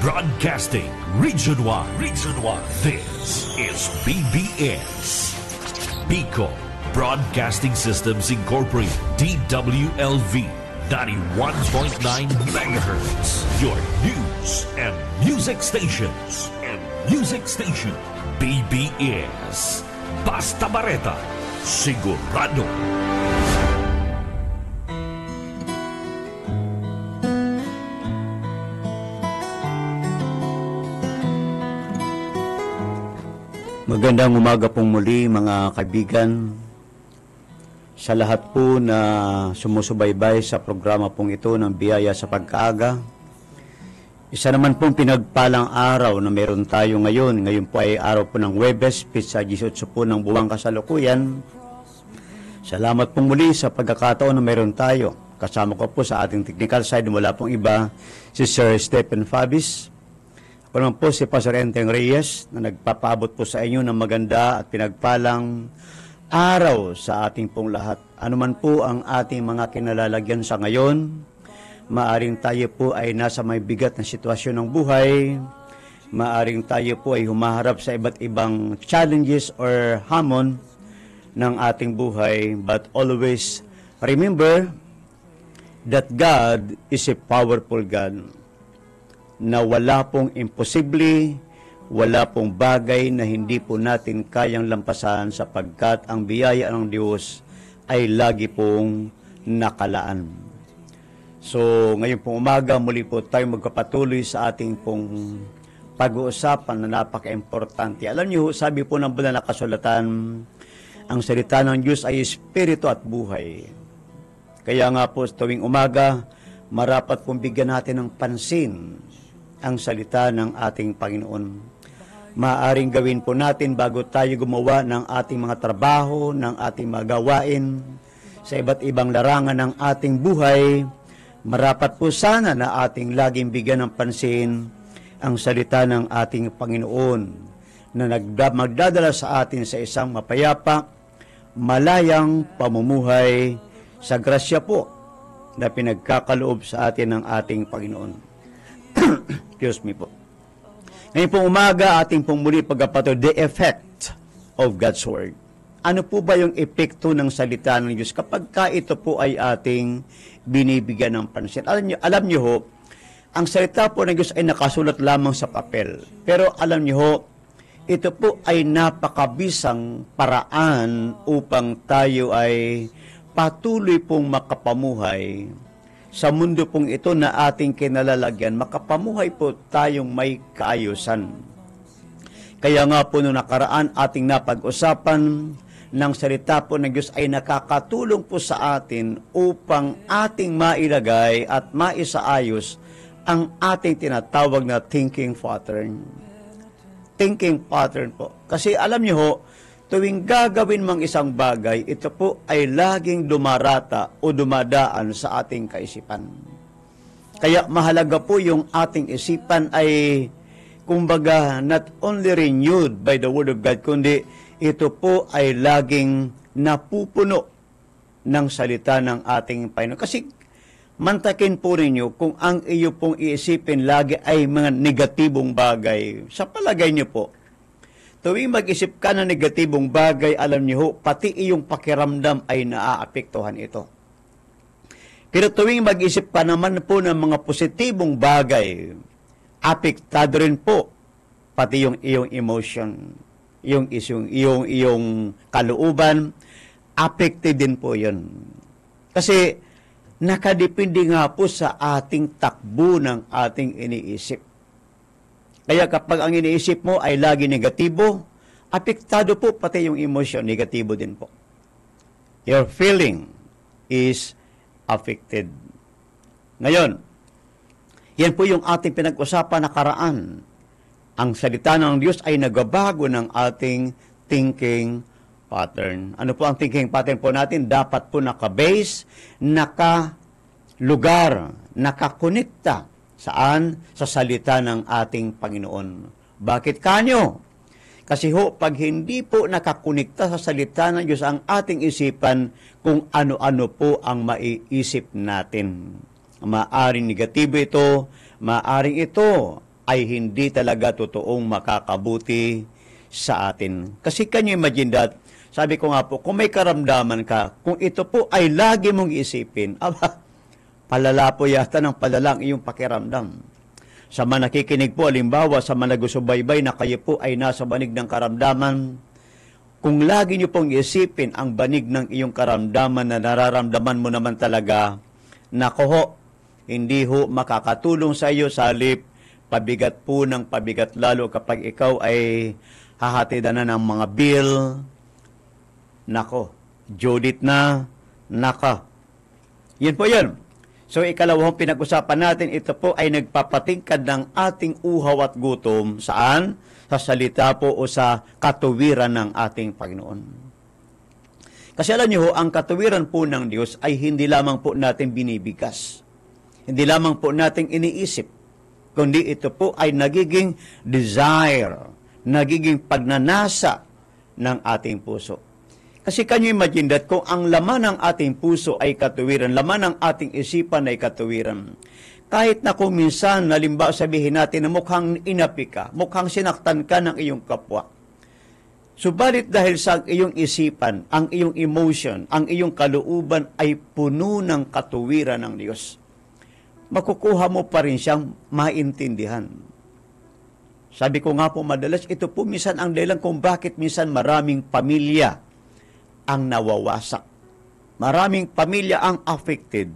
Broadcasting Region 1. Region 1. This is BBS. Pico Broadcasting Systems Incorporated. DWLV 91.9 MHz. Your news and music stations. BBS. Basta Bareta. Sigurado. Magandang umaga pong muli mga kaibigan. Sa lahat po na sumusubaybay sa programa pong ito ng Biyaya sa Pagkaaga. Isa naman pong pinagpalang araw na meron tayo ngayon. Ngayon po ay araw po ng Huwebes, Pizza 18 po ng buwang kasalukuyan. Salamat pong muli sa pagkakataon na meron tayo. Kasama ko po sa ating technical side, wala pong iba, si Sir Stephen Fabis. Ako naman po si Pastor Enteng Reyes na nagpapaabot po sa inyo ng maganda at pinagpalang araw sa ating pong lahat. Ano man po ang ating mga kinalalagyan sa ngayon, maaring tayo po ay nasa may bigat na sitwasyon ng buhay, maaring tayo po ay humaharap sa iba't ibang challenges or hamon ng ating buhay, but always remember that God is a powerful God, na wala pong imposible, wala pong bagay na hindi po natin kayang lampasan sapagkat ang biyaya ng Diyos ay lagi pong nakalaan. So, ngayon pong umaga, muli po tayo magpapatuloy sa ating pong pag-uusapan na napaka-importante. Alam niyo, sabi po ng banal na kasulatan, ang salita ng Diyos ay espiritu at buhay. Kaya nga po, tuwing umaga, marapat pong bigyan natin ng pansin ang salita ng ating Panginoon. Maaring gawin po natin bago tayo gumawa ng ating mga trabaho, ng ating mga gawain, sa iba't ibang larangan ng ating buhay. Marapat po sana na ating laging bigyan ng pansin ang salita ng ating Panginoon na magdadala sa atin sa isang mapayapa, malayang pamumuhay sa grasya po na pinagkakaloob sa atin ng ating Panginoon. Excuse me po. Ngayon pong umaga, ating pong muli pagkapato, the effect of God's Word. Ano po ba yung epekto ng salita ng Diyos kapag ka ito po ay ating binibigyan ng pansin? Alam niyo ho, ang salita po ng Diyos ay nakasulat lamang sa papel. Pero alam niyo ho, ito po ay napakabisang paraan upang tayo ay patuloy pong makapamuhay sa mundo pong ito na ating kinalalagyan, makapamuhay po tayong may kaayusan. Kaya nga po noong nakaraan ating napag-usapan ng salita po ng Diyos ay nakakatulong po sa atin upang ating mailagay at maisaayos ang ating tinatawag na thinking pattern. Thinking pattern po. Kasi alam niyo ho, tuwing gagawin mang isang bagay, ito po ay laging dumarata o dumadaan sa ating kaisipan. Kaya mahalaga po yung ating isipan ay, kumbaga, not only renewed by the Word of God, kundi ito po ay laging napupuno ng salita ng ating Panginoon. Kasi mantakin po ninyo kung ang iyo pong iisipin lagi ay mga negatibong bagay. Sa palagay niyo po, tuwing mag-isip ka ng negatibong bagay, alam niyo ho, pati iyong pakiramdam ay naaapektuhan ito. Pero tuwing mag-isip ka naman po ng mga positibong bagay, apektado rin po pati yung iyong emotion, iyong kalooban, affected din po yun. Kasi nakadepende nga po sa ating takbo ng ating iniisip. Kaya kapag ang iniisip mo ay lagi negatibo, apektado po pati yung emotion, negatibo din po. Your feeling is affected. Ngayon, yan po yung ating pinag-usapan nakaraan. Ang salita ng Diyos ay nagbabago ng ating thinking pattern. Ano po ang thinking pattern po natin? Dapat po naka-base, naka-lugar, nakakonekta. Saan? Sa salita ng ating Panginoon. Bakit kanyo? Kasi ho, pag hindi po nakakonekta sa salita ng Diyos ang ating isipan, kung ano-ano po ang maiisip natin. Maaring negatibo ito, maaring ito ay hindi talaga totoong makakabuti sa atin. Kasi can you imagine that? Sabi ko nga po, kung may karamdaman ka, kung ito po ay lagi mong isipin, palala po yata ng palala ang iyong pakiramdam. Sa mga nakikinig po, alimbawa, sa mga nagsusubaybay na kayo po ay nasa banig ng karamdaman, kung lagi niyo pong isipin ang banig ng iyong karamdaman na nararamdaman mo naman talaga, nako ho, hindi ho makakatulong sa iyo, salip, pabigat po ng pabigat lalo kapag ikaw ay hahatidan na ng mga bill. Nako, Judith na, naka. Yun po yun. So, ikalawang pinag-usapan natin, ito po ay nagpapatingkad ng ating uhaw at gutom. Saan? Sa salita po o sa katuwiran ng ating Panginoon. Kasi alam niyo ho, ang katuwiran po ng Diyos ay hindi lamang po natin binibigas. Hindi lamang po natin iniisip. Kundi ito po ay nagiging desire, nagiging pagnanasa ng ating puso. Kasi can you imagine that kung ang laman ng ating puso ay katuwiran, laman ng ating isipan ay katuwiran, kahit na kung minsan, halimbawa sabihin natin na mukhang inapi ka, mukhang sinaktan ka ng iyong kapwa, subalit dahil sa iyong isipan, ang iyong emotion, ang iyong kalooban ay puno ng katuwiran ng Diyos, makukuha mo pa rin siyang maintindihan. Sabi ko nga po madalas, ito po minsan ang dahilan kung bakit minsan maraming pamilya ang nawawasak. Maraming pamilya ang affected.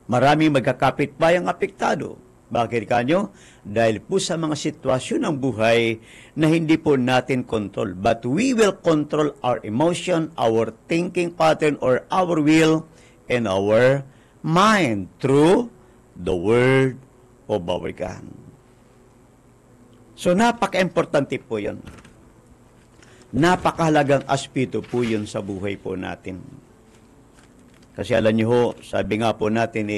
Maraming magkakapitbayang apektado. Bakit kanyo? Dahil po sa mga sitwasyon ng buhay na hindi po natin control. But we will control our emotion, our thinking pattern, or our will and our mind through the Word of our God. So, napaka-importante po yun. Napakahalagang aspeto po yun sa buhay po natin. Kasi alam niyo ho, sabi nga po natin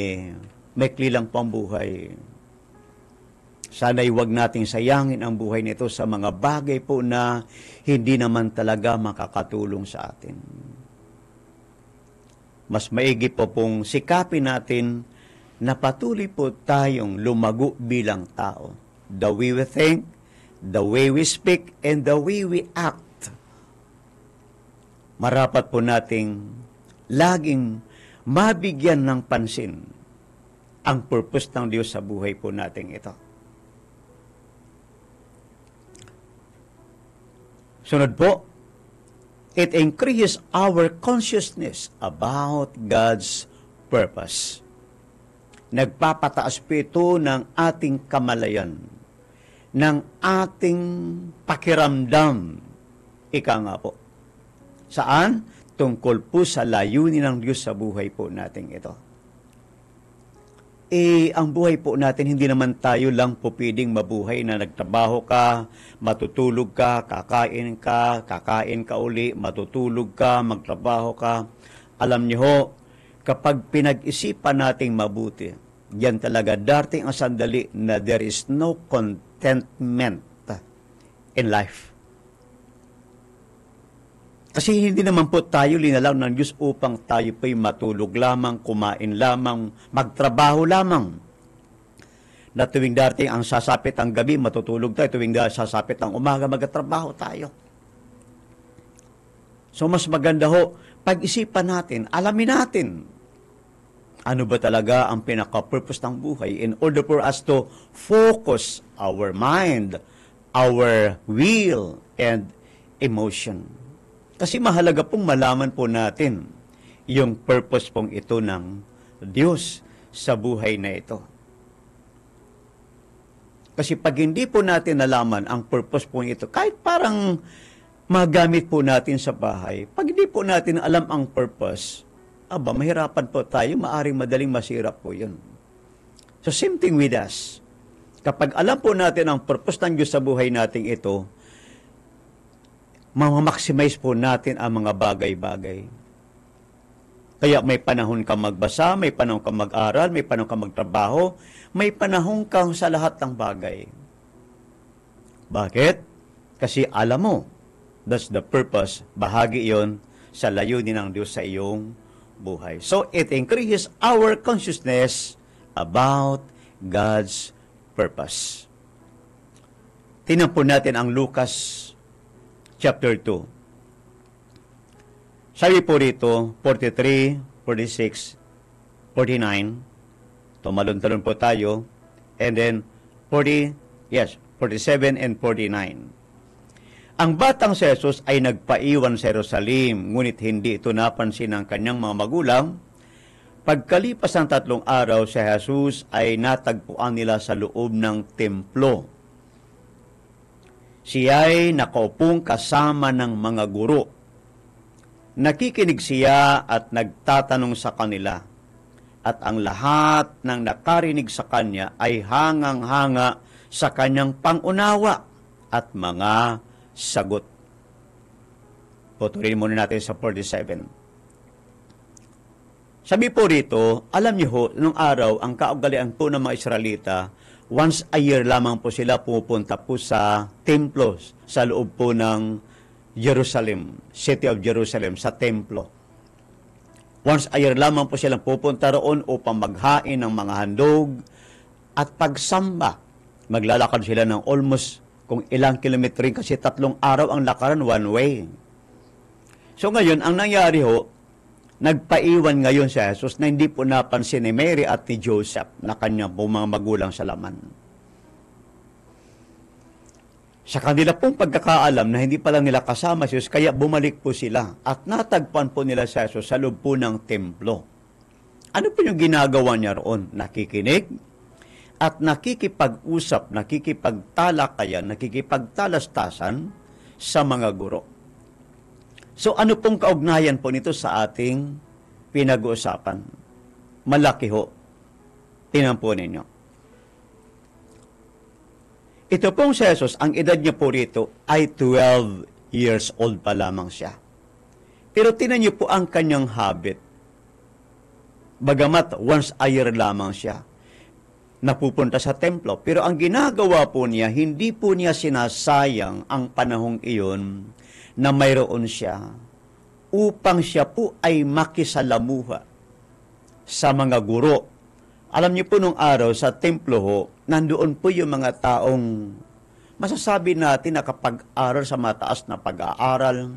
maikli lang po ang buhay. Sana'y huwag nating sayangin ang buhay nito sa mga bagay po na hindi naman talaga makakatulong sa atin. Mas maigi po pong sikapin natin na patuloy po tayong lumago bilang tao. The way we think, the way we speak, and the way we act. Marapat po nating laging mabigyan ng pansin ang purpose ng Diyos sa buhay po nating ito. Sunod po, it increases our consciousness about God's purpose. Nagpapataas po ito ng ating kamalayan, ng ating pakiramdam. Ika nga po. Saan? Tungkol po sa layunin ng Diyos sa buhay po natin ito. Ang buhay po natin, hindi naman tayo lang po pwedeng mabuhay na nagtrabaho ka, matutulog ka, kakain ka uli, matutulog ka, magtrabaho ka. Alam niyo ho, kapag pinag-isipan nating mabuti, yan talaga dating ang sandali na there is no contentment in life. Kasi hindi naman po tayo linalaw ng Diyos upang tayo po'y matulog lamang, kumain lamang, magtrabaho lamang. Na tuwing dating ang sasapit ang gabi, matutulog tayo. Tuwing sasapit ang umaga, magtrabaho tayo. So mas maganda ho, pag-isipan natin, alamin natin, ano ba talaga ang pinaka-purpose ng buhay in order for us to focus our mind, our will, and emotion. Kasi mahalaga pong malaman po natin yung purpose pong ito ng Diyos sa buhay na ito. Kasi pag hindi po natin nalaman ang purpose pong ito, kahit parang magamit po natin sa bahay, pag hindi po natin alam ang purpose, mahirapan po tayo, maaring madaling masira po yun. So same thing with us. Kapag alam po natin ang purpose ng Diyos sa buhay natin ito, ma-maximize po natin ang mga bagay-bagay. Kaya may panahon kang magbasa, may panahon kang mag-aral, may panahon kang magtrabaho, may panahon kang sa lahat ng bagay. Bakit? Kasi alam mo, that's the purpose, bahagi iyon sa layunin ng Diyos sa iyong buhay. So, it increases our consciousness about God's purpose. Tingnan po natin ang Lucas chapter 2. Sabi po rito, 43, 46, 49. Tumalon-talon po tayo. And then, 47 and 49. Ang batang si Jesus ay nagpaiwan sa Jerusalem, ngunit hindi ito napansin ng kanyang mga magulang. Pagkalipas ng 3 araw, si Jesus ay natagpuan nila sa loob ng templo. Siya ay nakaupong kasama ng mga guro. Nakikinig siya at nagtatanong sa kanila. At ang lahat ng nakarinig sa kanya ay hangang-hanga sa kanyang pangunawa at mga sagot. Putuloy muna natin sa 47. Sabi po rito, alam niyo ho, nung araw, ang kaugalian po ng mga Israelita, once a year lamang po sila pupunta po sa templos sa loob po ng Jerusalem, City of Jerusalem, sa templo. Once a year lamang po silang pupunta roon upang maghain ng mga handog at pagsamba. Maglalakad sila ng almost kung ilang kilometro rin kasi 3 araw ang lakaran one way. So ngayon, ang nangyari ho, nagpaiwan ngayon si Jesus na hindi po napansin ni Mary at ni Joseph na kanyang po mga magulang sa laman. Sa kanila pong pagkakaalam na hindi pala nila kasama si Jesus, kaya bumalik po sila at natagpan po nila si Jesus sa loob po ng templo. Ano po yung ginagawa niya roon? Nakikinig at nakikipag-usap, nakikipagtalakayan, nakikipagtalastasan sa mga guro. So ano pong kaugnayan po nito sa ating pinag-uusapan? Malaki ho. Tingnan po ninyo. Ito pong si Jesus, ang edad niya po rito ay 12 years old pa lamang siya. Pero tinan niyo po ang kanyang habit. Bagamat once a year lamang siya, napupunta sa templo. Pero ang ginagawa po niya, hindi po niya sinasayang ang panahong iyon na mayroon siya upang siya po ay makisalamuha sa mga guro. Alam niyo po nung araw sa templo ho, nandoon po yung mga taong masasabi natin na kapag-aral sa mataas na pag-aaral,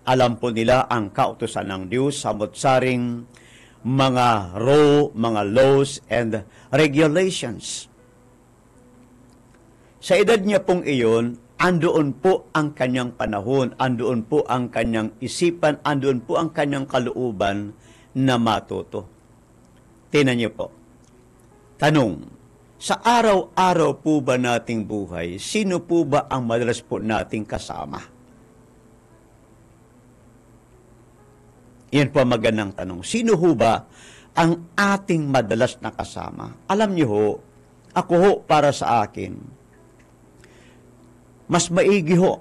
alam po nila ang kautusan ng Diyos, samot-saring mga mga laws and regulations. Sa edad niya pong iyon, andoon po ang kanyang panahon, andoon po ang kanyang isipan, andoon po ang kanyang kalooban na matuto. Tingnan niyo po. Tanong, sa araw-araw po ba nating buhay, sino po ba ang madalas po nating kasama? Yan po ang magandang tanong. Sino ho ba ang ating madalas na kasama? Alam niyo ho, ako ho para sa akin, mas maigi ho.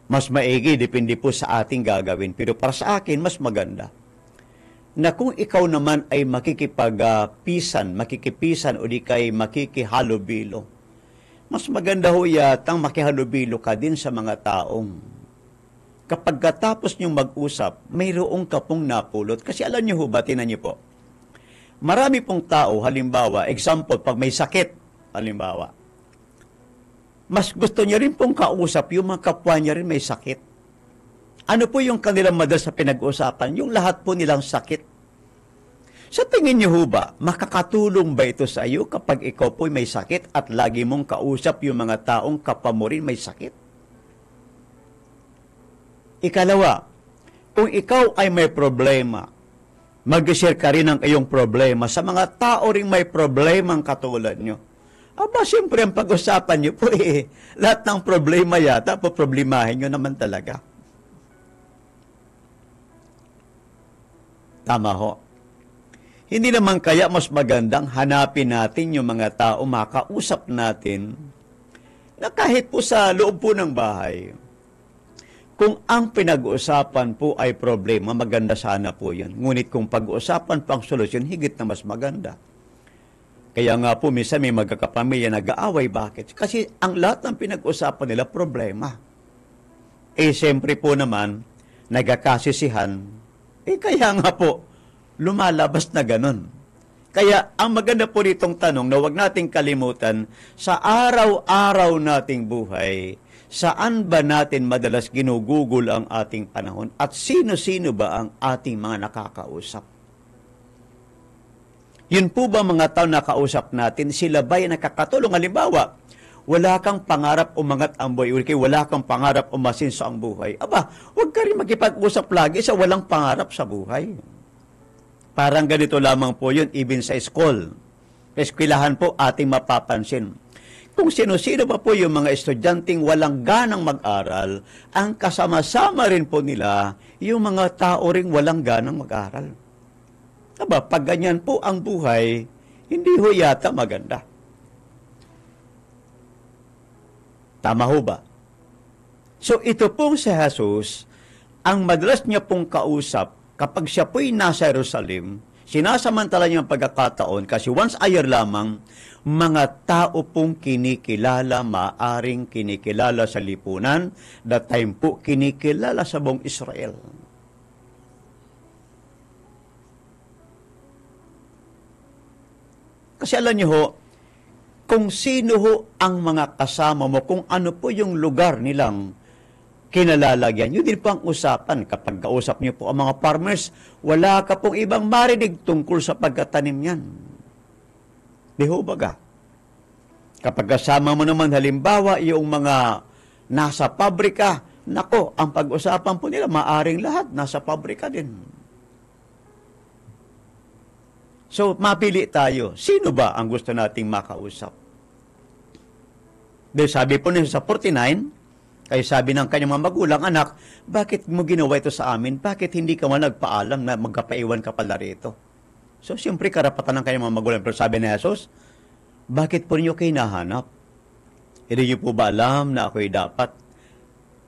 Mas maigi, depende po sa ating gagawin. Pero para sa akin, mas maganda na kung ikaw naman ay makikipisan o di kay makikihalubilo, mas maganda ho yatang makihalubilo ka din sa mga taong kapag katapos niyong mag-usap, mayroong ka pong napulot. Kasi alam niyo ho ba, tinan niyo po, marami pong tao, halimbawa, example, pag may sakit, halimbawa, mas gusto niya rin pong kausap yung mga kapwa niya rin may sakit. Ano po yung kanilang madalas sa pinag-uusapan? Yung lahat po nilang sakit. Sa tingin niyo ho ba, makakatulong ba ito sa iyo kapag ikaw po may sakit at lagi mong kausap yung mga taong kapwa mo rin may sakit? Ikalawa, kung ikaw ay may problema, mag-share ka rin ng iyong problema sa mga tao rin may problemang katulad nyo. Aba, siyempre ang pag-usapan nyo po lahat ng problema yata, poproblemahin nyo naman talaga. Tama ho. Hindi naman kaya mas magandang hanapin natin yung mga tao makausap natin na kahit po sa loob po ng bahay, kung ang pinag-uusapan po ay problema, maganda sana po yun. Ngunit kung pag-uusapan pang solusyon, higit na mas maganda. Kaya nga po, minsan may magkakapamilya nag-aaway. Bakit? Kasi ang lahat ng pinag-uusapan nila, problema. Siyempre po naman, nagkakasisihan. Kaya nga po, lumalabas na ganun. Kaya ang maganda po nitong tanong na huwag nating kalimutan, sa araw-araw nating buhay, saan ba natin madalas ginugugol ang ating panahon? At sino-sino ba ang ating mga nakakausap? Yun po ba mga tao na kausap natin, sila ba'y nakakatulong? Halimbawa, wala kang pangarap umangat ang buhay, wala kang pangarap umasinso ang buhay. Aba, huwag ka rin makipag-usap lagi sa walang pangarap sa buhay. Parang ganito lamang po yun, even sa school. Sa eskwelahan po ating mapapansin. Kung sino-sino pa po yung mga estudyanteng walang ganang mag-aral, ang kasama-sama rin po nila yung mga tao ring walang ganang mag-aral. Aba, pag ganyan po ang buhay, hindi ho yata maganda. Tama ho ba? So ito pong si Jesus, ang madalas niya pong kausap, kapag siya po'y nasa Jerusalem, sinasamantala niya ang pagkakataon, kasi once a year lamang, mga tao pong kinikilala, maaring kinikilala sa lipunan, that time po kinikilala sa buong Israel. Kasi alam niyo ho, kung sino ho ang mga kasama mo, kung ano po yung lugar nilang kinalalagyan, yun din po ang usapan. Kapag kausap niyo po ang mga farmers, wala ka pong ibang marinig tungkol sa pagkatanim yan. Di ho baga? Kapag kasama mo naman halimbawa yung mga nasa pabrika, nako, ang pag-usapan po nila, maaring lahat nasa pabrika din. So, mapili tayo. Sino ba ang gusto nating makausap? Dahil sabi po niya sa 49, kaya sabi ng kanyang mga magulang, anak, bakit mo ginawa ito sa amin? Bakit hindi ka man nagpaalam na magkapaiwan ka pala rito? So, siyempre, karapatan ng kanyang mga magulang. Pero sabi ni Jesus, bakit po niyo kayo nahanap? Hindi niyo po ba alam na ako'y dapat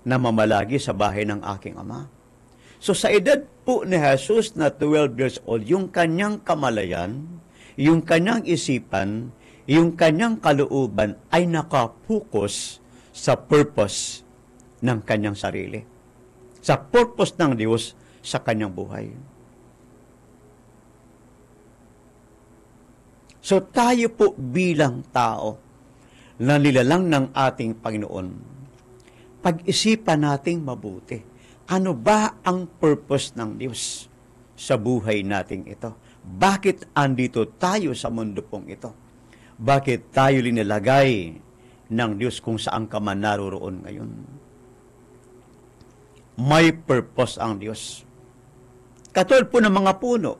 na mamalagi sa bahay ng aking ama? So sa edad po ni Jesus na 12 years old, yung kanyang kamalayan, yung kanyang isipan, yung kanyang kalooban ay nakapokus sa purpose ng kanyang sarili. Sa purpose ng Diyos sa kanyang buhay. So tayo po bilang tao na nilalang ng ating Panginoon, pag-isipan nating mabuti. Ano ba ang purpose ng Diyos sa buhay nating ito? Bakit andito tayo sa mundo pong ito? Bakit tayo linalagay ng Diyos kung saan ka man naroroon ngayon? May purpose ang Diyos. Katulad po ng mga puno.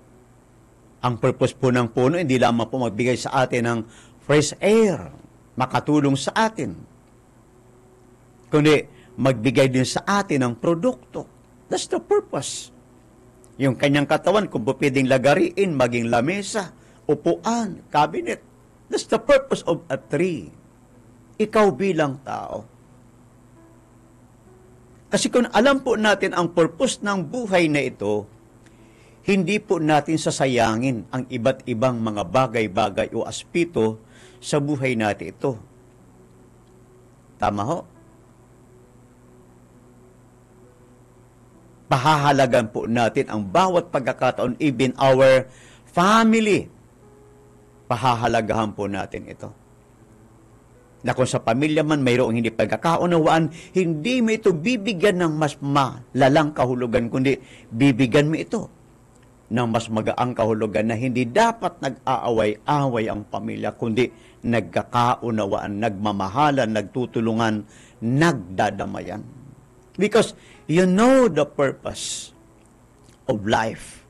Ang purpose po ng puno, hindi lamang po magbigay sa atin ng fresh air, makatulong sa atin, kundi magbigay din sa atin ng produkto. That's the purpose. Yung kanyang katawan, kung pwedeng lagariin, maging lamesa, upuan, cabinet. That's the purpose of a tree. Ikaw bilang tao. Kasi kung alam po natin ang purpose ng buhay na ito, hindi po natin sasayangin ang iba't ibang mga bagay-bagay o aspeto sa buhay natin ito. Tama ho? Pahahalagan po natin ang bawat pagkakataon, even our family. Pahahalagahan po natin ito. Na kung sa pamilya man mayroong hindi pagkakaunawaan, hindi mo ito bibigyan ng mas malalang kahulugan, kundi bibigyan mo ito ng mas magaang kahulugan na hindi dapat nag-aaway-away ang pamilya, kundi nagkakaunawaan, nagmamahalan, nagtutulungan, nagdadamayan. Because you know the purpose of life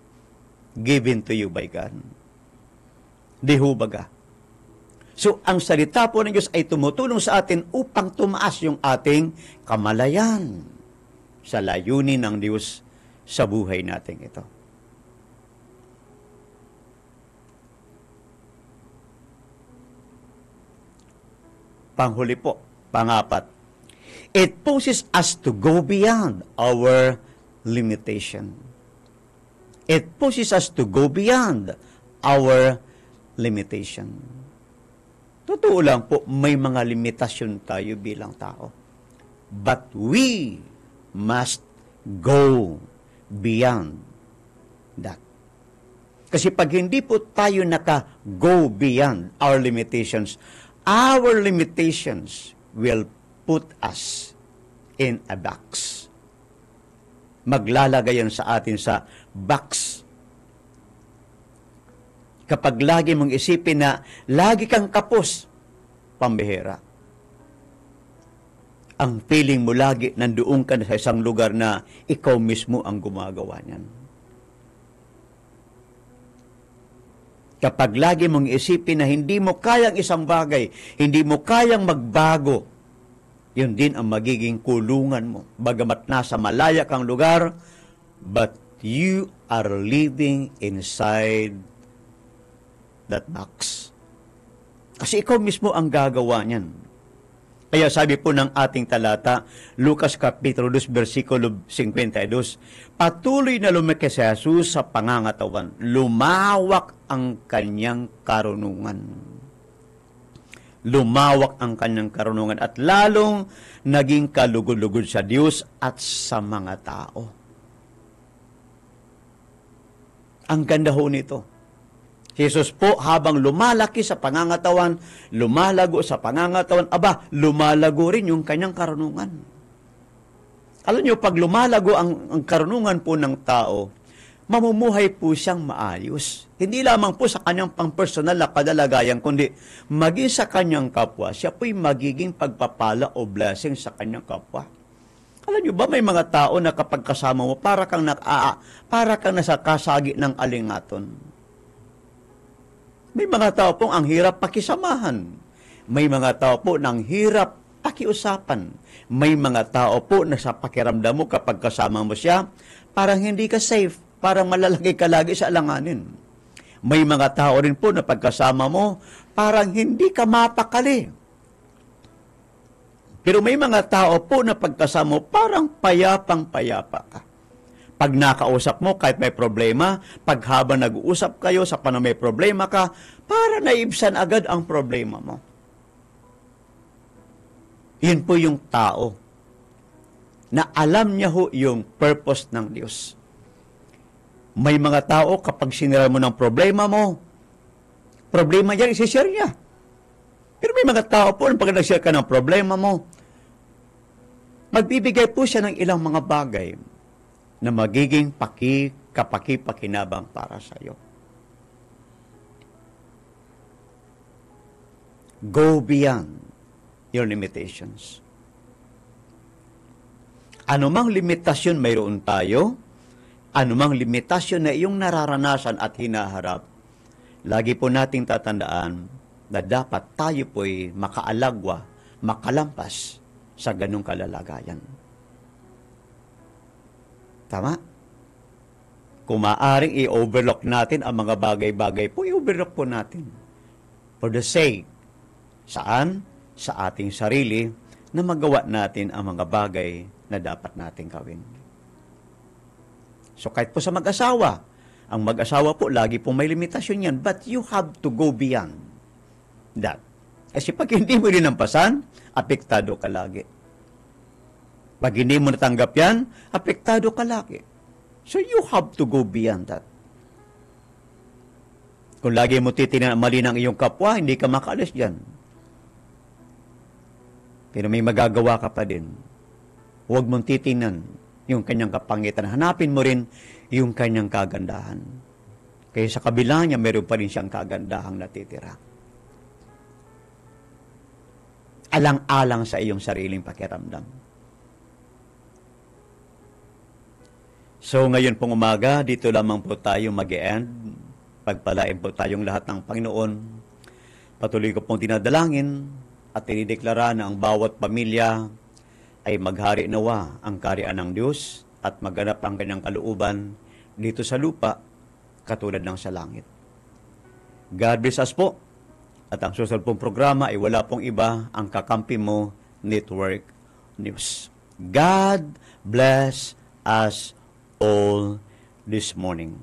given to you by God. Di ho baga? So, ang salita po ng Diyos ay tumutulong sa atin upang tumaas yung ating kamalayan sa layunin ng Diyos sa buhay natin ito. Panghuli po, pangapat. It pushes us to go beyond our limitation. It pushes us to go beyond our limitation. Totoo lang po, may mga limitasyon tayo bilang tao. But we must go beyond that. Kasi pag hindi po tayo naka-go beyond our limitations will put us in a box. Maglalagay yan sa atin sa box. Kapag lagi mong isipin na lagi kang kapos, pambihira. Ang feeling mo lagi, nandoon ka na sa isang lugar na ikaw mismo ang gumagawa niyan. Kapag lagi mong isipin na hindi mo kayang isang bagay, hindi mo kayang magbago, yun din ang magiging kulungan mo. Bagamat nasa malaya kang lugar, but you are living inside that box. Kasi ikaw mismo ang gagawa niyan. Kaya sabi po ng ating talata, Lucas Kapitulo 2, versikulo 52, patuloy na lumaki si Jesus sa pangangatawan. Lumawak ang kanyang karunungan. Lumawak ang kanyang karunungan at lalong naging kalugod-lugod sa Diyos at sa mga tao. Ang ganda ho nito. Jesus po habang lumalaki sa pangangatawan, lumalago sa pangangatawan, lumalago rin yung kanyang karunungan. Alam niyo, pag lumalago ang karunungan po ng tao, mamumuhay po siyang maayos. Hindi lamang po sa kanyang pang-personal na kadalagayan, kundi maging sa kanyang kapwa, siya po'y magiging pagpapala o blessing sa kanyang kapwa. Alam niyo ba, may mga tao na kapag kasama mo, para kang nasa kasagi ng alingaton. May mga tao pong ang hirap pakisamahan. May mga tao po nang hirap pakiusapan. May mga tao po na sa pakiramdam mo kapag kasama mo siya, parang hindi ka safe, parang malalagay ka lagi sa alanganin. May mga tao rin po na pagkasama mo, parang hindi ka mapakali. Pero may mga tao po na pagkasama mo, parang payapang-payapa ka. Pag nakausap mo, kahit may problema, pag habang nag-uusap kayo, sa panang may problema ka, para naibsan agad ang problema mo. Yun po yung tao na alam niya ho yung purpose ng Diyos. May mga tao, kapag sinira mo ng problema mo, problema niya, isishare niya. Pero may mga tao po, pag nag-share ka ng problema mo, magbibigay po siya ng ilang mga bagay na magiging kapaki-pakinabang para sa iyo. Go beyond your limitations. Anumang limitasyon mayroon tayo, anumang limitasyon na iyong nararanasan at hinaharap, lagi po nating tatandaan na dapat tayo po'y makaalagwa, makalampas sa ganung kalalagayan. Tama? Kung maaaring i-overlook natin ang mga bagay-bagay po, i-overlook po natin. For the sake, saan? Sa ating sarili, na magawa natin ang mga bagay na dapat natin gawin. So kahit po sa mag-asawa, ang mag-asawa po, lagi po may limitasyon yan, but you have to go beyond that. Kasi pag hindi mo dinampasan, apektado ka lagi. Pag hindi mo natanggap yan, apektado ka lagi. So you have to go beyond that. Kung lagi mo titingnan ang mali ng iyong kapwa, hindi ka makaalis dyan. Pero may magagawa ka pa din. Huwag mong titingnan yung kanyang kapangitan. Hanapin mo rin yung kanyang kagandahan. Kaya sa kabila niya, meron pa rin siyang kagandahang natitira. Alang-alang sa iyong sariling pakiramdam. So ngayon pong umaga, dito lamang po tayo mag-e-end. Pagpalain po tayong lahat ng Panginoon. Patuloy ko pong dinadalangin at tinideklara na ang bawat pamilya ay maghari nawa ang kaharian ng Diyos at maganap ang kanyang kalooban dito sa lupa katulad ng sa langit. God bless us po. At ang susunod pong programa ay wala pong iba, ang Kakampi Mo Network News. God bless us all this morning.